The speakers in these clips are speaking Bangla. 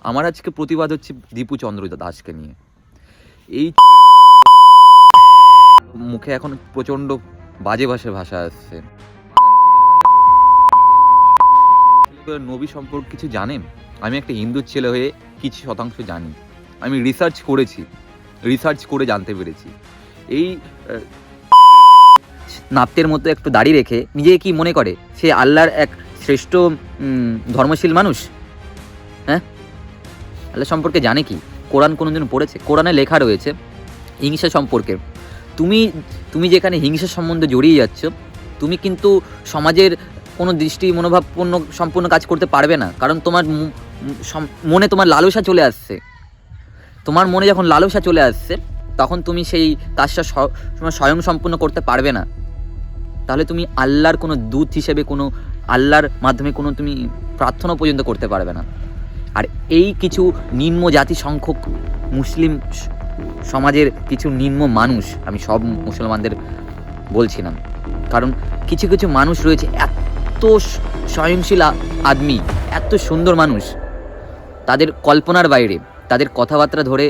আমার আজকে প্রতিবাদ হচ্ছে দীপু চন্দ্র দাসকে নিয়ে। এই মুখে এখন প্রচণ্ড বাজে ভাষা আসছে। নবী সম্পর্কে কিছু জানেন? আমি একটা হিন্দু ছেলে হয়ে কিছু শতাংশ জানি। আমি রিসার্চ করে জানতে পেরেছি এই নাপ্তের মতো একটু দাড়ি রেখে নিজেকে কি মনে করে সে আল্লাহর এক শ্রেষ্ঠ ধর্মশীল মানুষ? হ্যাঁ, আল্লাহ সম্পর্কে জানে কি? কোরআন কোনোদিন পড়েছে? কোরআনে লেখা রয়েছে হিংসা সম্পর্কে। তুমি যেখানে হিংসা সম্বন্ধে জড়িয়ে যাচ্ছ, তুমি কিন্তু সমাজের কোনো দৃষ্টি মনোভাবপূর্ণ সম্পূর্ণ কাজ করতে পারবে না। কারণ তোমার মনে তোমার লালসা চলে আসছে। তোমার মনে যখন লালসা চলে আসছে, তখন তুমি সেই কাজটা স্বয়ং সম্পূর্ণ করতে পারবে না। তাহলে তুমি আল্লাহর কোনো দূত হিসেবে, কোনো আল্লাহর মাধ্যমে কোনো তুমি প্রার্থনা পর্যন্ত করতে পারবে না। আর এই কিছু নিম্ন জাতি সংখ্যক মুসলিম সমাজের কিছু নিম্ন মানুষ, আমি সব মুসলমানদের বলছি না, কারণ কিছু কিছু মানুষ রয়েছে এত স্বয়ংশীল আদমি, এত সুন্দর মানুষ, তাদের কল্পনার বাইরে। তাদের কথাবার্তা ধরে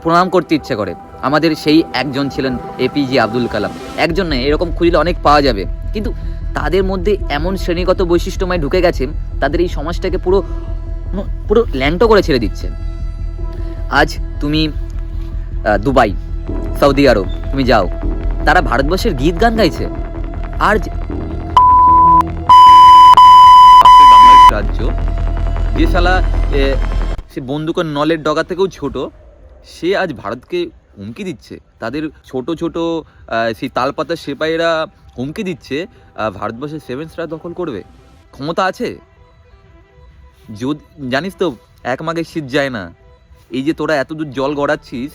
প্রণাম করতে ইচ্ছে করে। আমাদের সেই একজন ছিলেন এপিজে আব্দুল কালাম। একজন নয়, এরকম খুঁজলে অনেক পাওয়া যাবে। কিন্তু তাদের মধ্যে এমন শ্রেণীগত বৈশিষ্ট্যময় ঢুকে গেছে, তাদের এই সমাজটাকে পুরো ল্যাংটো করে ছেড়ে দিচ্ছে। আজ তুমি দুবাই, সৌদি আরব তুমি যাও, তারা ভারতবর্ষের গীত গান গাইছে। আর রাজ্য যে শালা সে বন্দুকের নলের ডগা থেকেও ছোট, সে আজ ভারতকে হুমকি দিচ্ছে। তাদের ছোট ছোট সেই তালপাতা সেপাইরা হুমকি দিচ্ছে ভারতবর্ষের 7 স্টার দখল করবে। ক্ষমতা আছে? যদি জানিস তো, এক মাঘে শীত যায় না। এই যে তোরা এত দূর জল গড়াচ্ছিস,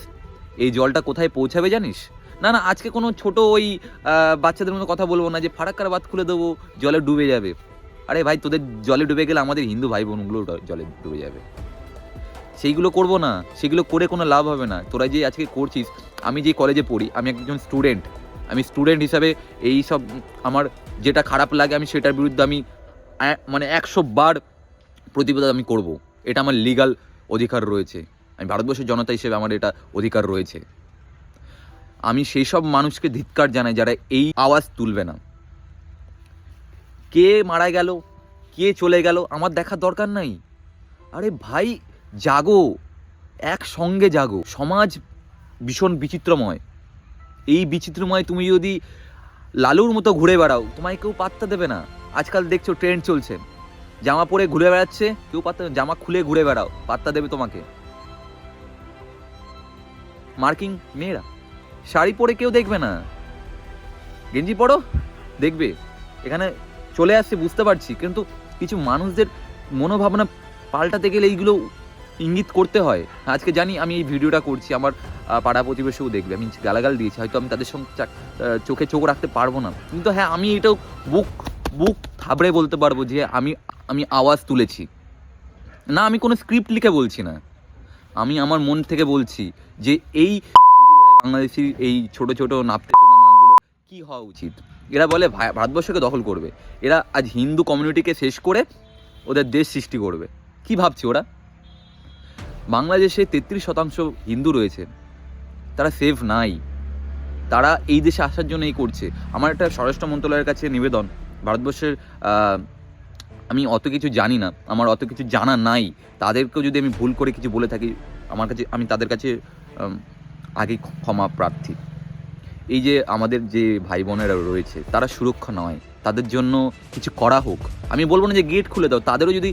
এই জলটা কোথায় পৌঁছাবে জানিস? না, আজকে কোনো ছোট ওই বাচ্চাদের মতো কথা বলবো না যে ফারাক্কার বাঁধ খুলে দেবো, জলে ডুবে যাবে। আরে ভাই, তোদের জলে ডুবে গেলে আমাদের হিন্দু ভাই বোনগুলো জলে ডুবে যাবে। সেইগুলো করবো না, সেগুলো করে কোনো লাভ হবে না। তোরা যে আজকে করছিস, আমি যে কলেজে পড়ি, আমি একজন স্টুডেন্ট, আমি স্টুডেন্ট হিসাবে এই সব আমার যেটা খারাপ লাগে, আমি সেটার বিরুদ্ধে আমি মানে 100 বার প্রতিবাদ আমি করব। এটা আমার লিগাল অধিকার রয়েছে। আমি ভারতবর্ষের জনতা হিসেবে আমার এটা অধিকার রয়েছে। আমি সেই সব মানুষকে ধিক্কার জানাই যারা এই আওয়াজ তুলবে না। কে মারা গেল, কে চলে গেল, আমার দেখার দরকার নাই। আরে ভাই, জাগো, একসঙ্গে জাগো। সমাজ ভীষণ বিচিত্রময়। এই বিচিত্রময় তুমি যদি লালুর মতো ঘুরে বেড়াও, তোমায় কেউ পাত্তা দেবে না। আজকাল দেখছো ট্রেন্ড চলছে, জামা পরে ঘুরে বেড়াচ্ছে, কেউ পাত্তা, জামা খুলে ঘুরে বেড়াও, পাত্তা দেবে তোমাকে? মার্কিং মেয়েরা শাড়ি পরে কেউ দেখবে না, গেঞ্জি পরো দেখবে। এখানে চলে আসছে বুঝতে পারছি, কিন্তু কিছু মানুষদের মনোভাবনা পাল্টাতে গেলে এইগুলো ইঙ্গিত করতে হয়। আজকে জানি আমি এই ভিডিওটা করছি, আমার পাড়া প্রতিবেশীও দেখবে, আমি গালাগাল দিয়েছি, হয়তো আমি তাদের সঙ্গে চোখে চোখ রাখতে পারবো না, কিন্তু হ্যাঁ, আমি এটাও বুক থাবড়ে বলতে পারবো যে আমি আওয়াজ তুলেছি। না, আমি কোনো স্ক্রিপ্ট লিখে বলছি না, আমি আমার মন থেকে বলছি যে এই বাংলাদেশি এই ছোট ছোট নাপতে চোদা মালগুলো কি হওয়া উচিত। এরা বলে ভারতবর্ষকে দখল করবে, এরা আজ হিন্দু কমিউনিটিকে শেষ করে ওদের দেশ সৃষ্টি করবে। কি ভাবছে ওরা? বাংলাদেশে 33% হিন্দু রয়েছে, তারা সেফ নাই। তারা এই দেশে আসার জন্য এই করছে। আমার একটা স্বরাষ্ট্র মন্ত্রণালয়ের কাছে নিবেদন, ভারতবর্ষের আমি অত কিছু জানি না, আমার অত কিছু জানা নাই, তাদেরকেও যদি আমি ভুল করে কিছু বলে থাকি, আমি তাদের কাছে আগে ক্ষমা প্রার্থী। এই যে আমাদের যে ভাই বোনেরা রয়েছে, তারা সুরক্ষা নয়, তাদের জন্য কিছু করা হোক। আমি বলবো না যে গেট খুলে দাও, তাদেরও যদি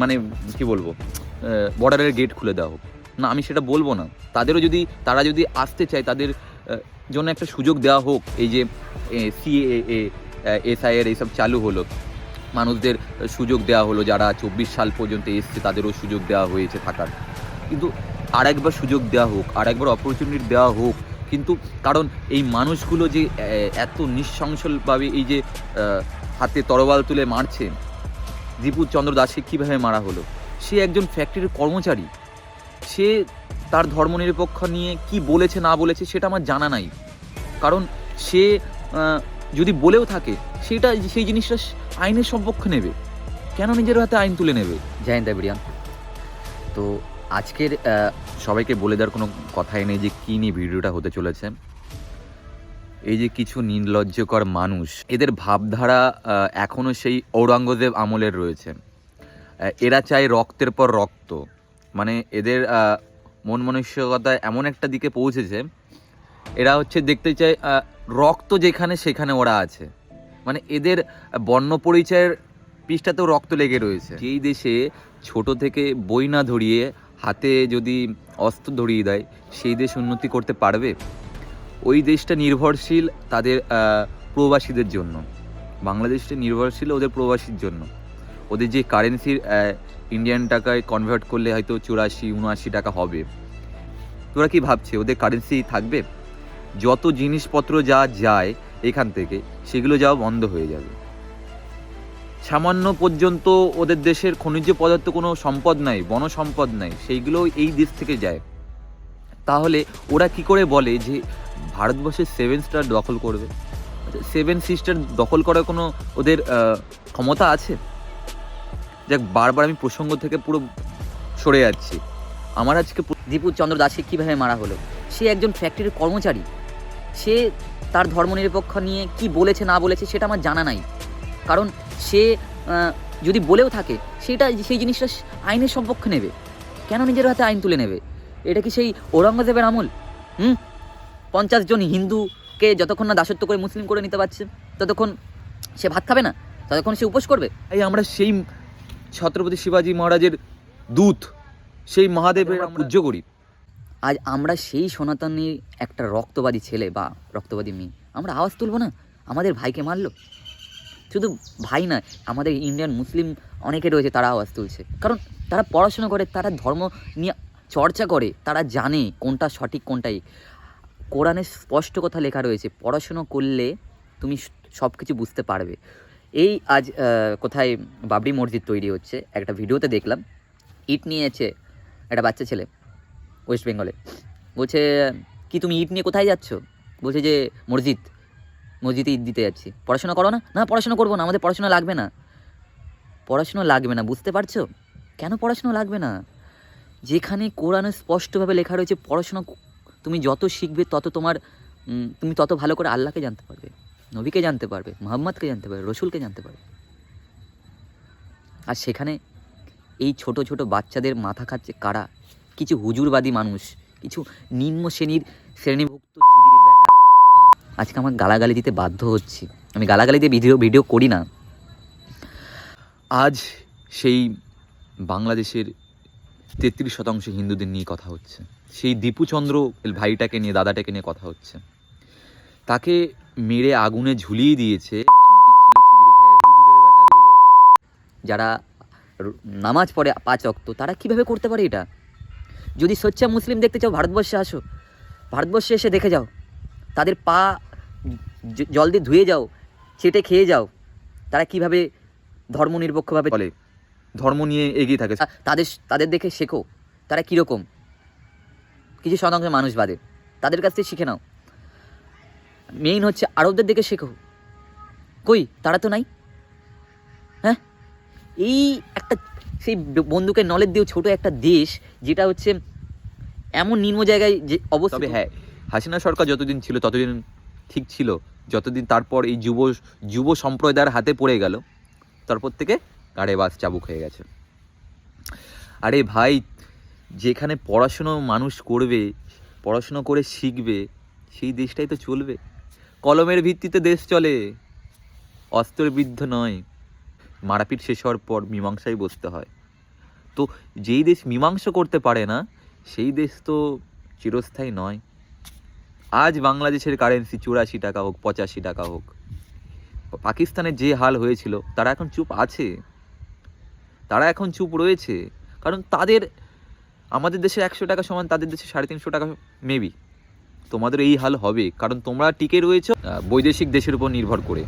মানে কি বলবো, বর্ডারের গেট খুলে দেওয়া হোক, না আমি সেটা বলবো না। তারা যদি আসতে চায়, তাদের জন্য একটা সুযোগ দেওয়া হোক। এই যে সিএএ, এসআইআর এইসব চালু হলো, মানুষদের সুযোগ দেওয়া হলো, যারা 24 সাল পর্যন্ত এসছে তাদেরও সুযোগ দেওয়া হয়েছে থাকার, কিন্তু আরেকবার সুযোগ দেওয়া হোক, আরেকবার অপরচুনিটি দেওয়া হোক। কিন্তু কারণ এই মানুষগুলো যে এত নৃশংসভাবে এই যে হাতে তরোয়াল তুলে মারছে, দীপু চন্দ্র দাসকে কীভাবে মারা হলো? সে একজন ফ্যাক্টরির কর্মচারী, সে তার ধর্মনিরপেক্ষ নিয়ে কি বলেছে না বলেছে সেটা আমার জানা নাই। কারণ সে যদি বলেও থাকে, সেই জিনিসটা আইনের সপক্ষে নেবে, কেন নিজের হাতে আইন তুলে নেবে? জয় হিন্দ এভরিওয়ান। তো আজকের সবাইকে বলে দেওয়ার কোনো কথাই নেই যে কী নিয়ে ভিডিওটা হতে চলেছে। এই যে কিছু নির্লজ্জকর মানুষ, এদের ভাবধারা এখনও সেই ঔরঙ্গজেব আমলের রয়েছে। এরা চায় রক্তের পর রক্ত, মানে এদের মন মানসিকতা এমন একটা দিকে পৌঁছেছে, এরা হচ্ছে দেখতে চায় রক্ত যেখানে সেখানে ওরা আছে। মানে এদের বর্ণ পরিচয়ের পৃষ্ঠাতেও রক্ত লেগে রয়েছে। যেই দেশে ছোট থেকে বই না ধরিয়ে হাতে যদি অস্ত্র ধরিয়ে দেয়, সেই দেশ উন্নতি করতে পারবে? ওই দেশটা নির্ভরশীল তাদের প্রবাসীদের জন্য, বাংলাদেশটা নির্ভরশীল ওদের প্রবাসীর জন্য। ওদের যে কারেন্সির ইন্ডিয়ান টাকায় কনভার্ট করলে হয়তো 84-79 টাকা হবে, তোরা কি ভাবছে ওদের কারেন্সি থাকবে? যত জিনিসপত্র যা যায় এখান থেকে, সেগুলো যাওয়া বন্ধ হয়ে যাবে। সামান্য পর্যন্ত ওদের দেশের খনিজ পদার্থ কোনো সম্পদ নাই, বন সম্পদ নাই, সেইগুলো এই দেশ থেকে যায়। তাহলে ওরা কি করে বলে যে ভারতবর্ষের 7 স্টার দখল করবে? 7 সিস্টার দখল করার কোনো ওদের ক্ষমতা আছে? যাক, বারবার আমি প্রসঙ্গ থেকে পুরো সরে যাচ্ছি। আমার আজকে দীপু চন্দ্র দাসকে কীভাবে মারা হলো? সে একজন ফ্যাক্টরির কর্মচারী, সে তার ধর্মনিরপেক্ষ নিয়ে কি বলেছে না বলেছে সেটা আমার জানা নাই। কারণ সে যদি বলেও থাকে, সেই জিনিসটা আইনের সপক্ষে নেবে। কেন নিজের হাতে আইন তুলে নেবে? এটা কি সেই ঔরঙ্গজেবের আমল? 50 জন হিন্দুকে যতক্ষণ না দাসত্ব করে মুসলিম করে নিতে পারছে, ততক্ষণ সে ভাত খাবে না, ততক্ষণ সে উপোস করবে। এই আমরা সেই ছত্রপতি শিবাজি মহারাজের দূত, সেই মহাদেবের পূজ্য করি। আজ আমরা সেই সনাতনীর একটা রক্তবাদী ছেলে বা রক্তবাদী মেয়ে, আমরা আওয়াজ তুলব না? আমাদের ভাইকে মারলো, শুধু ভাই না, আমাদের ইন্ডিয়ান মুসলিম অনেকে রয়েছে, তারা আওয়াজ তুলছে। কারণ তারা পড়াশোনা করে, তারা ধর্ম নিয়ে চর্চা করে, তারা জানে কোনটা সঠিক কোনটাই। কোরআনে স্পষ্ট কথা লেখা রয়েছে, পড়াশুনো করলে তুমি সব কিছু বুঝতে পারবে। এই আজ কোথায় বাবরি মসজিদ তৈরি হচ্ছে, একটা ভিডিওতে দেখলাম, ইট নিয়েছে একটা বাচ্চা ছেলে ওয়েস্ট বেঙ্গলে। বলছে, কি তুমি ইট নিয়ে কোথায় যাচ্ছ? বলছে যে মসজিদে ইট দিতে যাচ্ছি। পড়াশোনা করো না? না, পড়াশোনা করবো না, আমাদের পড়াশোনা লাগবে না। পড়াশোনা লাগবে না, বুঝতে পারছো কেন পড়াশোনা লাগবে না? যেখানে কোরআনে স্পষ্টভাবে লেখা রয়েছে, পড়াশোনা তুমি যত শিখবে তত তুমি তত ভালো করে আল্লাহকে জানতে পারবে, নবীকে জানতে পারবে, মুহাম্মদকে জানতে পারবে, রসুলকে জানতে পারবে। আর সেখানে এই ছোট ছোট বাচ্চাদের মাথা খাচ্ছে কারা? কিছু হুজুরবাদী মানুষ, কিছু নিম্ন শ্রেণীভুক্ত চুদির বেটা। আজকে আমার গালাগালি দিতে বাধ্য হচ্ছি। আমি গালাগালি দিয়ে ভিডিও করি না। আজ সেই বাংলাদেশের 33% হিন্দুদের নিয়ে কথা হচ্ছে, সেই দীপুচন্দ্র ভাইটাকে নিয়ে, দাদাটাকে নিয়ে কথা হচ্ছে। তাকে মেরে আগুনে ঝুলিয়ে দিয়েছে যারা নামাজ পড়ে 5 ওয়াক্ত, তারা কিভাবে করতে পারে এটা? যদি সোচ্চা মুসলিম দেখতে চাও, ভারতবর্ষে আসো, ভারতবর্ষে এসে দেখে যাও, তাদের পা জল দিয়ে ধুয়ে যাও, চেটে খেয়ে যাও, তারা কিভাবে ধর্মনিরপেক্ষভাবে বলে, ধর্ম নিয়ে এগিয়ে থাকে। তাদের দেখে শেখো তারা কীরকম, কিছু শতাংশ মানুষ বাদে, তাদের কাছ থেকে শিখে নাও। মেইন হচ্ছে আরবদের দেখে শেখো, কই তারা তো নাই। হ্যাঁ, এই একটা সেই বন্দুকের নলেজ দিয়েও ছোট একটা দেশ, যেটা হচ্ছে এমন নিম্ন জায়গায় যে অবস্থা। তবে হ্যাঁ, হাসিনা সরকার যতদিন ছিল ততদিন ঠিক ছিল, যতদিন তারপর এই যুব সম্প্রদায়ের হাতে পড়ে গেল, তারপর থেকে গাড়ে বাস চাবুক হয়ে গেছে। আরে ভাই, যেখানে পড়াশুনো মানুষ করবে, পড়াশুনো করে শিখবে, সেই দেশটাই তো চলবে। কলমের ভিত্তিতে দেশ চলে, অস্ত্রের বিদ্ধ নয়। মারাপিট শেষ হওয়ার পর মীমাংসায় বসতে হয়। তো যেই দেশ মীমাংসা করতে পারে না, সেই দেশ তো চিরস্থায়ী নয়। আজ বাংলাদেশের কারেন্সি 84 টাকা হোক, 85 টাকা হোক, পাকিস্তানের যে হাল হয়েছিল, তারা এখন চুপ আছে, তারা এখন চুপ রয়েছে। কারণ আমাদের দেশে 100 টাকা সমান তাদের দেশে 350 টাকা মেবি। তোমাদের এই হাল হবে কারণ তোমরা টিকে রয়েছো বৈদেশিক দেশের উপর নির্ভর করে।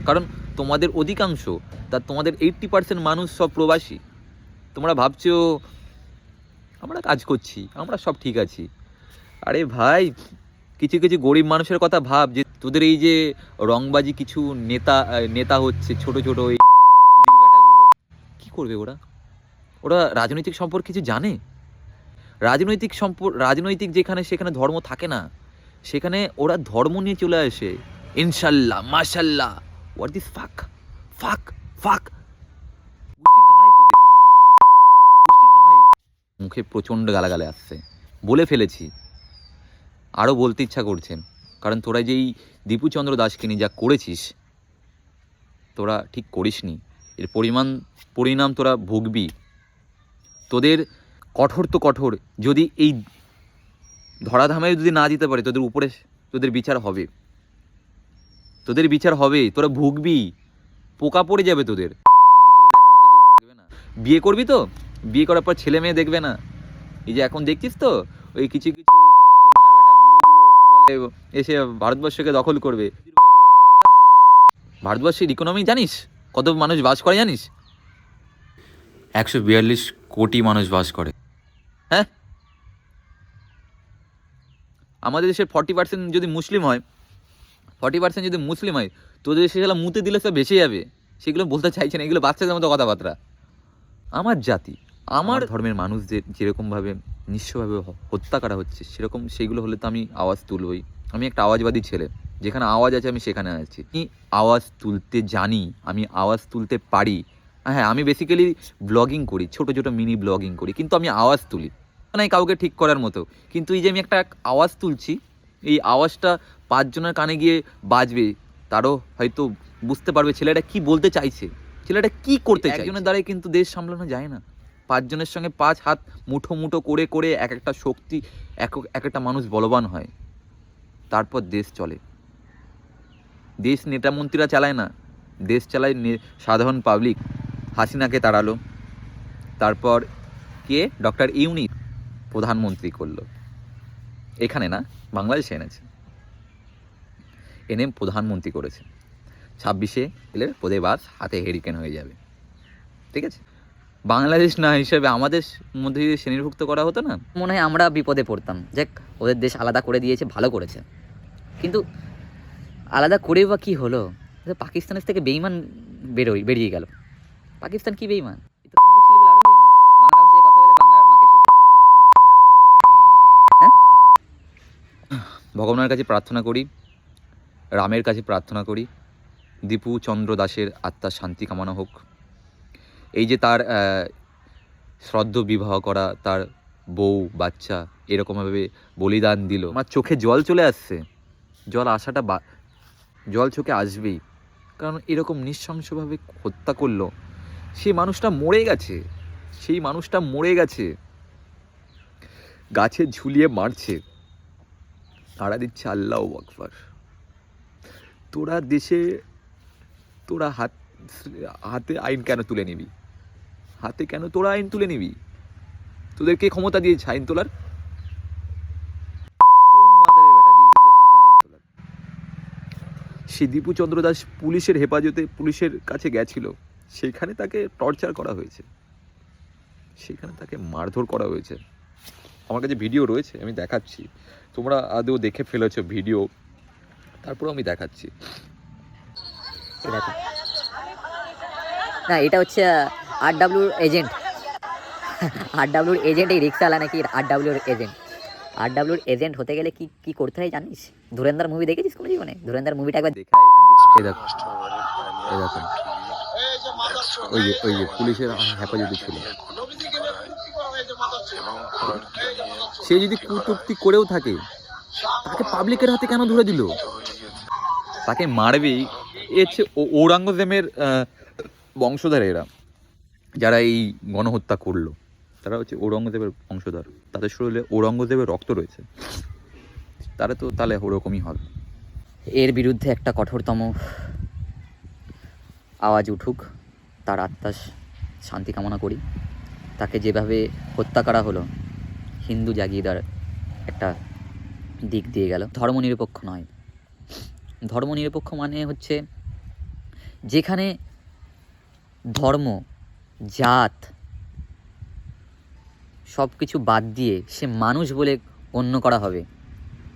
কারণ তোমাদের অধিকাংশ, তোমাদের 80% মানুষ সব প্রবাসী। তোমরা ভাবছো আমরা কাজ করছি, আমরা সব ঠিক আছি। আরে ভাই, কিছু কিছু গরিব মানুষের কথা ভাব, যে তোদের এই যে রংবাজি কিছু নেতা হচ্ছে, ছোট ছোট ওই বেটাগুলো, কি করবে ওরা? ওরা রাজনৈতিক সম্পর্কে কিছু জানে? রাজনৈতিক যেখানে, সেখানে ধর্ম থাকে না, সেখানে ওরা ধর্ম নিয়ে চলে আসে। ইনশাল্লাহ, মাশাল্লাহ, হোয়াট দিস ফাক ফাক ফাক। মুখে প্রচণ্ড গালাগালে আসছে, বলে ফেলেছি, আরও বলতে ইচ্ছা করছে, কারণ তোরা যেই দীপুচন্দ্র দাসকে নিয়ে যা করেছিস, তোরা ঠিক করিসনি। এর পরিণাম তোরা ভুগবি। তোদের কঠোর তো কঠোর, যদি এই ধরাধামে যদি না দিতে পারে, তোদের উপরে তোদের বিচার হবে, তোরা ভুগবি, পোকা পড়ে যাবে তোদের। বিয়ে করবি তো, বিয়ে করার পর ছেলে মেয়ে দেখবে না? এই যে এখন দেখছিস তো, ওই কিছু বলে এসে ভারতবর্ষকে দখল করবে। ভারতবর্ষের ইকোনমি জানিস কত মানুষ বাস করে? জানিস 142 কোটি মানুষ বাস করে। হ্যাঁ, আমাদের দেশের 40% যদি মুসলিম হয়, 40% যদি মুসলিম হয়, তোদের দেশে সেগুলো মুতে দিলে সব বেঁচে যাবে। সেগুলো বলতে চাইছে না, এগুলো বাচ্চাদের মতো কথাবার্তা। আমার জাতি, আমার ধর্মের মানুষদের যেরকমভাবে নিঃস্বভাবে হত্যা করা হচ্ছে, সেরকম সেইগুলো হলে তো আমি আওয়াজ তুলবই। আমি একটা আওয়াজবাদী ছেলে, যেখানে আওয়াজ আছে আমি সেখানে আছি। আমি আওয়াজ তুলতে জানি, আমি আওয়াজ তুলতে পারি। হ্যাঁ, আমি বেসিক্যালি ব্লগিং করি, ছোটো ছোটো মিনি ব্লগিং করি, কিন্তু আমি আওয়াজ তুলি নাই কাউকে ঠিক করার মতো। কিন্তু এই যে আমি একটা আওয়াজ তুলছি, এই আওয়াজটা 5 জনের কানে গিয়ে বাজবে, তারও হয়তো বুঝতে পারবে ছেলেটা কি বলতে চাইছে, ছেলেটা কি করতে চায়। একজনের দ্বারাই কিন্তু দেশ সামলানো যায় না। 5 জনের সঙ্গে 5 হাত মুঠো মুঠো করে করে এক একটা শক্তি, এক একটা মানুষ বলবান হয়, তারপর দেশ চলে। দেশ নেতা মন্ত্রীরা চালায় না, দেশ চালায় সাধারণ পাবলিক। হাসিনাকে তাড়ালো, তারপর কে? ডক্টর ইউনূস প্রধানমন্ত্রী করলো, এখানে না, বাংলাদেশে এনেছে, এনে প্রধানমন্ত্রী করেছে। 26-এ এলে পদে বাস, হাতে হেরিকেন হয়ে যাবে। ঠিক আছে, বাংলাদেশ না হিসেবে আমাদের মধ্যে যদি শ্রেণীভুক্ত করা হতো না, মনে হয় আমরা বিপদে পড়তাম। যাক, ওদের দেশ আলাদা করে দিয়েছে, ভালো করেছে। কিন্তু আলাদা করেও বা কী হলো? পাকিস্তানের থেকে বেইমান বেরিয়ে গেল। পাকিস্তান কি বেইমান? ছেলেগুলো আরও বেইমান, বাংলা ভাষায় কথা বলে বাংলার মাকে চলে। হ্যাঁ, ভগবানের কাছে প্রার্থনা করি, রামের কাছে প্রার্থনা করি, দীপু চন্দ্র দাসের আত্মার শান্তি কামনা হোক। এই যে তার শ্রদ্ধ বিবাহ করা, তার বউ বাচ্চা এরকমভাবে বলিদান দিল, আমার চোখে জল চলে আসছে। জল চোখে আসবেই, কারণ এরকম নৃশংসভাবে হত্যা করলো। সেই মানুষটা মরে গেছে, গাছে ঝুলিয়ে মারছে, তারা দিচ্ছে আল্লাহু আকবার। তোরা হাতে আইন কেন তুলে নিবি? তোরা আইন তুলে নিবি? তোদেরকে ক্ষমতা দিয়েছে আইন তোলার? কোন মাদারের বেটা দিয়েছে তোদের হাতে আইন তোলার? সে দীপু চন্দ্র দাস পুলিশের হেফাজতে, পুলিশের কাছে গেছিল, সেখানে তাকে টর্চার করা হয়েছে, সেখানে তাকে মারধর করা হয়েছে। আমার কাছে ভিডিও রয়েছে, আমি দেখাচ্ছি, তোমরা আদৌ দেখে ফেলেছো ভিডিও, তারপরেও আমি দেখাচ্ছি। না, এটা হচ্ছে RWর এজেন্ট। RWর এজেন্ট, এই রিক্সাওয়ালা নাকি RWর এজেন্ট। RWর এজেন্ট হতে গেলে কি কি করতে হয় জানিস? ধুরন্ধর মুভি দেখেছিস কোনো জীবনে? ধুরন্ধর মুভিটা একবার দেখা। এই দেখো, ওই যে পুলিশের হেফাজতে ছিল, সে যদি কূটুক্তি করেও থাকে, তাকে পাবলিকের হাতে কেন ধরে দিল? তাকে মারবেই। এ হচ্ছে ঔরঙ্গজেবের বংশধর, এরা যারা এই গণহত্যা করলো, তারা হচ্ছে ঔরঙ্গজেবের বংশধর, তাদের শরীরে ঔরঙ্গজেবের রক্ত রয়েছে, তারা তো তাহলে ওরকমই হবে। এর বিরুদ্ধে একটা কঠোরতম আওয়াজ উঠুক, তার আত্মার শান্তি কামনা করি। তাকে যেভাবে হত্যা করা হলো, হিন্দু জাগিয়ে দেওয়ার একটা দিক দিয়ে গেল। ধর্মনিরপেক্ষ নয়, ধর্মনিরপেক্ষ মানে হচ্ছে যেখানে ধর্ম, জাত সব কিছু বাদ দিয়ে সে মানুষ বলে গণ্য করা হবে।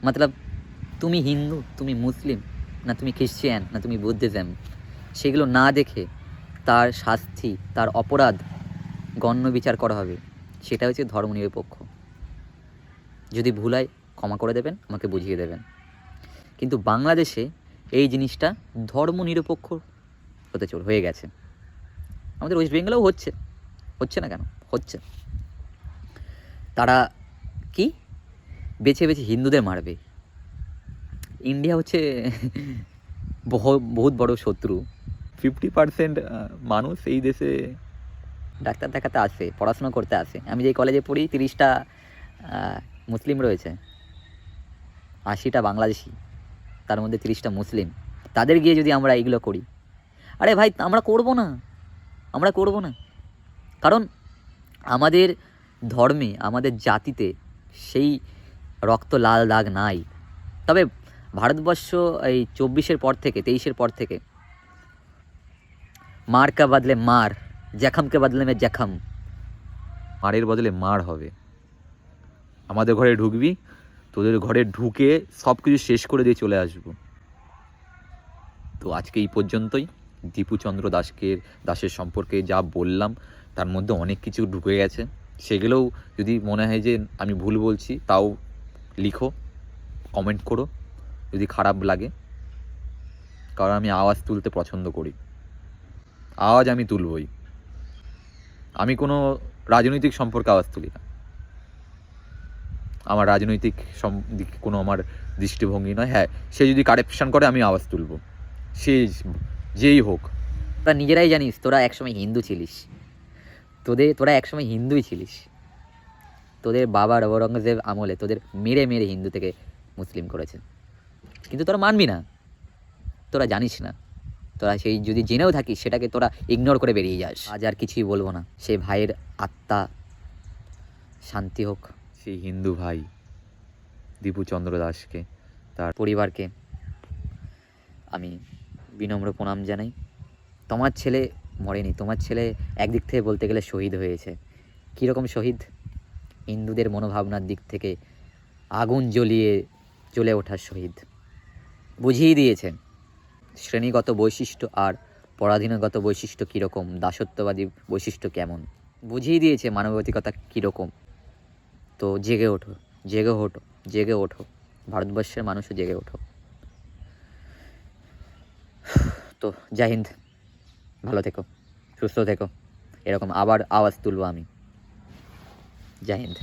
মতলব তুমি হিন্দু, তুমি মুসলিম, না তুমি খ্রিশ্চান, না তুমি বুদ্ধিজম, সেগুলো না দেখে তার শাস্তি, তার অপরাধ গণ্য বিচার করা হবে, সেটা হচ্ছে ধর্মনিরপেক্ষ। যদি ভুল হয় ক্ষমা করে দেবেন, আমাকে বুঝিয়ে দেবেন। কিন্তু বাংলাদেশে এই জিনিসটা ধর্মনিরপেক্ষ হয়ে গেছে। আমাদের ওয়েস্ট বেঙ্গলেও হচ্ছে না কেন, হচ্ছে। তারা কি বেছে বেছে হিন্দুদের মারবে। ইন্ডিয়া হচ্ছে বহুত বড় শত্রু। 50% মানুষ এই দেশে ডাক্তার দেখাতে আসে, পড়াশোনা করতে আসে। আমি যে কলেজে পড়ি 30টা মুসলিম রয়েছে, 80টা বাংলাদেশি, তার মধ্যে 30টা মুসলিম। তাদের গিয়ে যদি আমরা এইগুলো করি, আরে ভাই আমরা করব না। কারণ আমাদের ধর্মে, আমাদের জাতিতে সেই রক্ত লাল দাগ নাই। তবে ভারতবর্ষ এই 24-এর পর থেকে, 23-এর পর থেকে মার কা বদলে মার, জখমকে বদলে মে জখম, মারের বদলে মার হবে। আমাদের ঘরে ঢুকবি, তোদের ঘরে ঢুকে সব কিছু শেষ করে দিয়ে চলে আসবো। তো আজকে এই পর্যন্তই। দীপুচন্দ্র দাসের সম্পর্কে যা বললাম তার মধ্যে অনেক কিছু ঢুকে গেছে। সেগুলোও যদি মনে হয় যে আমি ভুল বলছি, তাও লিখো, কমেন্ট করো যদি খারাপ লাগে। কারণ আমি আওয়াজ তুলতে পছন্দ করি, আওয়াজ আমি তুলবই। আমি কোনো রাজনৈতিক সম্পর্কে আওয়াজ তুলি না। আমার রাজনৈতিক দিকে কোনো আমার দৃষ্টিভঙ্গি নয়। হ্যাঁ, সে যদি কারেকশন করে আমি আওয়াজ তুলব, সে যেই হোক। তোরা নিজেরাই জানিস তোরা একসময় হিন্দু ছিলিস, তোরা একসময় হিন্দুই ছিলিস। তোদের বাবার ঔরঙ্গজেব আমলে তোদের মেরে মেরে হিন্দু থেকে মুসলিম করেছে, কিন্তু তোরা মানবি না, তোরা জানিস না। তোরা সেই যদি জেনেও থাকিস সেটাকে তোরা ইগনোর করে বেরিয়ে যাস। আজ আর কিছুই বলবো না। সেই ভাইয়ের আত্মা শান্তি হোক। সেই হিন্দু ভাই দীপুচন্দ্র দাসকে, তার পরিবারকে আমি বিনম্র প্রণাম জানাই। তোমার ছেলে মরেনি, তোমার ছেলে একদিক থেকে বলতে গেলে শহীদ হয়েছে। কীরকম শহীদ? হিন্দুদের মনোভাবনার দিক থেকে আগুন জ্বলিয়ে জ্বলে ওঠার শহীদ। বুঝিয়ে দিয়েছেন শ্রেণীগত বৈশিষ্ট্য আর পরাধীনগত বৈশিষ্ট্য কীরকম, দাসত্ববাদী বৈশিষ্ট্য কেমন, বুঝিয়ে দিয়েছে মানবাধিকতা কীরকম। তো জেগে ওঠো, জেগে ওঠো, ভারতবর্ষের মানুষও জেগে ওঠো। তো জয় হিন্দ, ভালো থেকো, সুস্থ থেকো। এরকম আবার আওয়াজ তুলবো আমি। জয় হিন্দ।